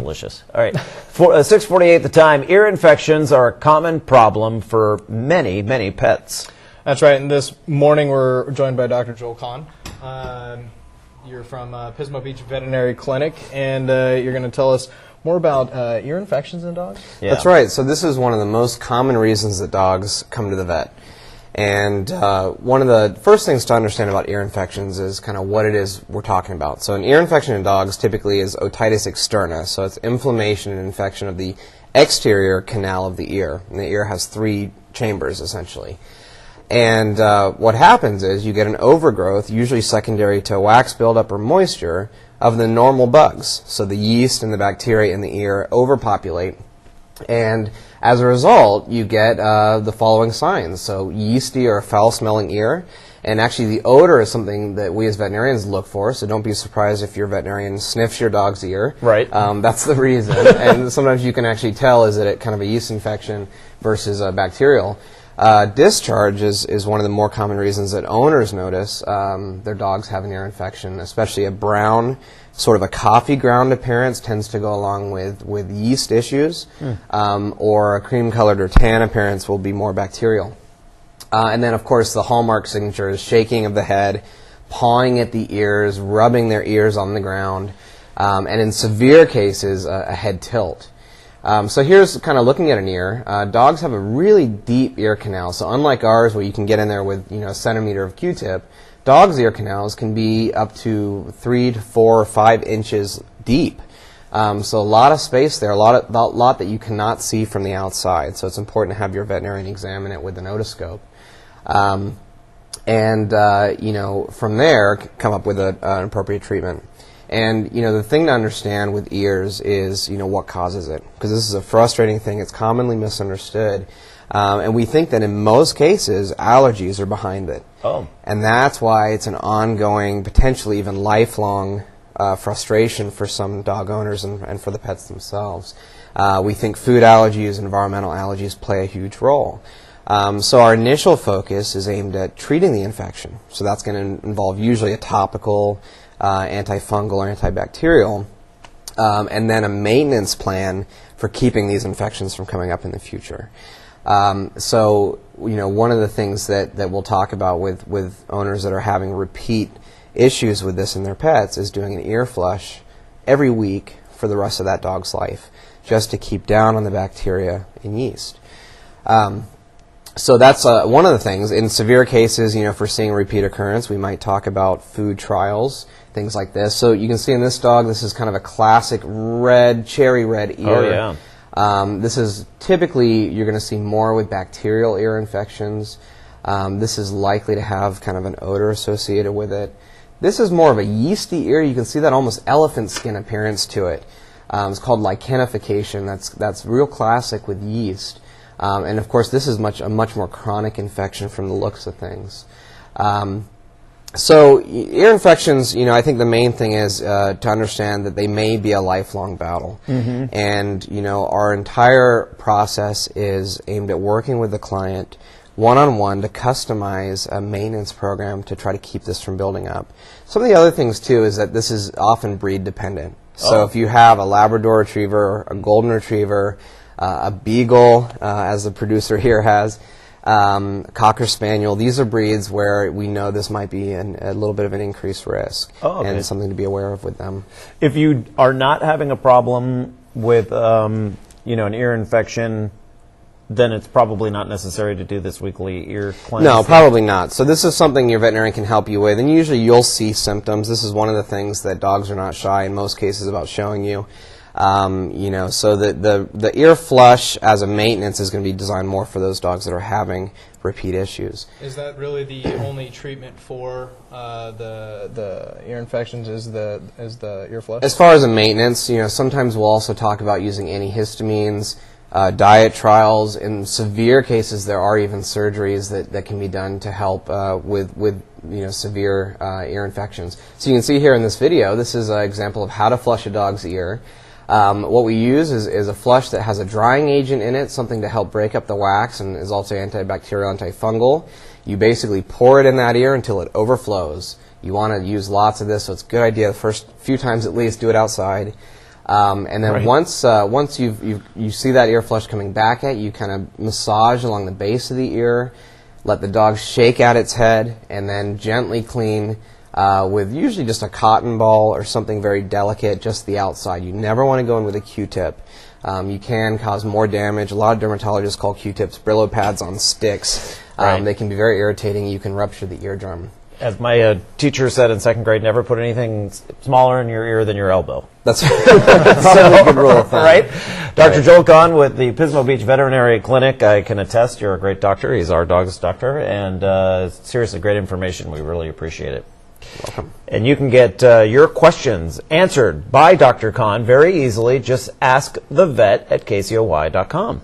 delicious. All right, 6:48 the time. Ear infections are a common problem for many, many pets. That's right, and this morning we're joined by Dr. Joel Conn. You're from Pismo Beach Veterinary Clinic, and you're going to tell us more about ear infections in dogs? Yeah. That's right. So this is one of the most common reasons that dogs come to the vet. And one of the first things to understand about ear infections is kind of what it is we're talking about. So an ear infection in dogs typically is otitis externa. So it's inflammation and infection of the exterior canal of the ear. And the ear has 3 chambers, essentially. And what happens is you get an overgrowth, usually secondary to wax buildup or moisture, of the normal bugs. So the yeast and the bacteria in the ear overpopulate. And as a result, you get the following signs. So yeasty or foul-smelling ear. And actually the odor is something that we as veterinarians look for, so don't be surprised if your veterinarian sniffs your dog's ear. Right. That's the reason. And sometimes you can actually tell, is it kind of a yeast infection versus a bacterial. Discharge is one of the more common reasons that owners notice their dogs have an ear infection, especially a brown, sort of a coffee ground appearance tends to go along with yeast issues, or a cream-colored or tan appearance will be more bacterial. And then, of course, the hallmark signature is shaking of the head, pawing at the ears, rubbing their ears on the ground, and in severe cases, a head tilt. So here's kind of looking at an ear. Dogs have a really deep ear canal. So unlike ours, where you can get in there with a centimeter of Q-tip, dogs' ear canals can be up to 3 to 4 or 5 inches deep. So a lot of space there, a lot that you cannot see from the outside. So it's important to have your veterinarian examine it with an otoscope. From there, come up with an appropriate treatment. And, the thing to understand with ears is, what causes it. Because this is a frustrating thing. It's commonly misunderstood. And we think that in most cases, allergies are behind it. Oh. And that's why it's an ongoing, potentially even lifelong frustration for some dog owners and for the pets themselves. We think food allergies and environmental allergies play a huge role. So our initial focus is aimed at treating the infection. So that's going to involve usually a topical, antifungal or antibacterial, and then a maintenance plan for keeping these infections from coming up in the future. One of the things that we'll talk about with owners that are having repeat issues with this in their pets is doing an ear flush every week for the rest of that dog's life, just to keep down on the bacteria and yeast. So that's one of the things. In severe cases, if we're seeing a repeat occurrence, we might talk about food trials, things like this. So you can see in this dog, this is kind of a classic cherry red ear. Oh, yeah. This is typically, you're going to see more with bacterial ear infections. This is likely to have kind of an odor associated with it. This is more of a yeasty ear. You can see that almost elephant skin appearance to it. It's called lichenification. That's real classic with yeast. And of course, this is a much more chronic infection from the looks of things. So ear infections, I think the main thing is to understand that they may be a lifelong battle. Mm-hmm. And, our entire process is aimed at working with the client one-on-one to customize a maintenance program to try to keep this from building up. Some of the other things, too, is that this is often breed dependent. So if you have a Labrador Retriever, a Golden Retriever, a Beagle, as the producer here has, Cocker Spaniel. These are breeds where we know this might be a little bit of an increased risk, and something to be aware of with them. If you are not having a problem with, an ear infection, then it's probably not necessary to do this weekly ear cleanse. No, probably not. So this is something your veterinarian can help you with, and usually you'll see symptoms. This is one of the things that dogs are not shy in most cases about showing you. So the ear flush as a maintenance is going to be designed more for those dogs that are having repeat issues. Is that really the only treatment for the ear infections? Is the ear flush? As far as a maintenance, sometimes we'll also talk about using antihistamines, diet trials. In severe cases, there are even surgeries that can be done to help with severe ear infections. So you can see here in this video, this is an example of how to flush a dog's ear. What we use is a flush that has a drying agent in it, something to help break up the wax, and is also antibacterial, antifungal. You basically pour it in that ear until it overflows. You want to use lots of this, so it's a good idea the first few times at least, do it outside. And then once you see that ear flush coming back at you, you kind of massage along the base of the ear, let the dog shake out its head, and then gently clean with usually just a cotton ball or something very delicate, just the outside. You never want to go in with a Q-tip. You can cause more damage. A lot of dermatologists call Q-tips Brillo pads on sticks. Right. They can be very irritating. You can rupture the eardrum. As my teacher said in second grade, never put anything smaller in your ear than your elbow. That's a good rule of thumb. Right? Dr. Joel Conn with the Pismo Beach Veterinary Clinic. I can attest you're a great doctor. He's our dog's doctor. And seriously, great information. We really appreciate it. Welcome. And you can get your questions answered by Dr. Conn very easily. Just ask the vet at KCOY.com.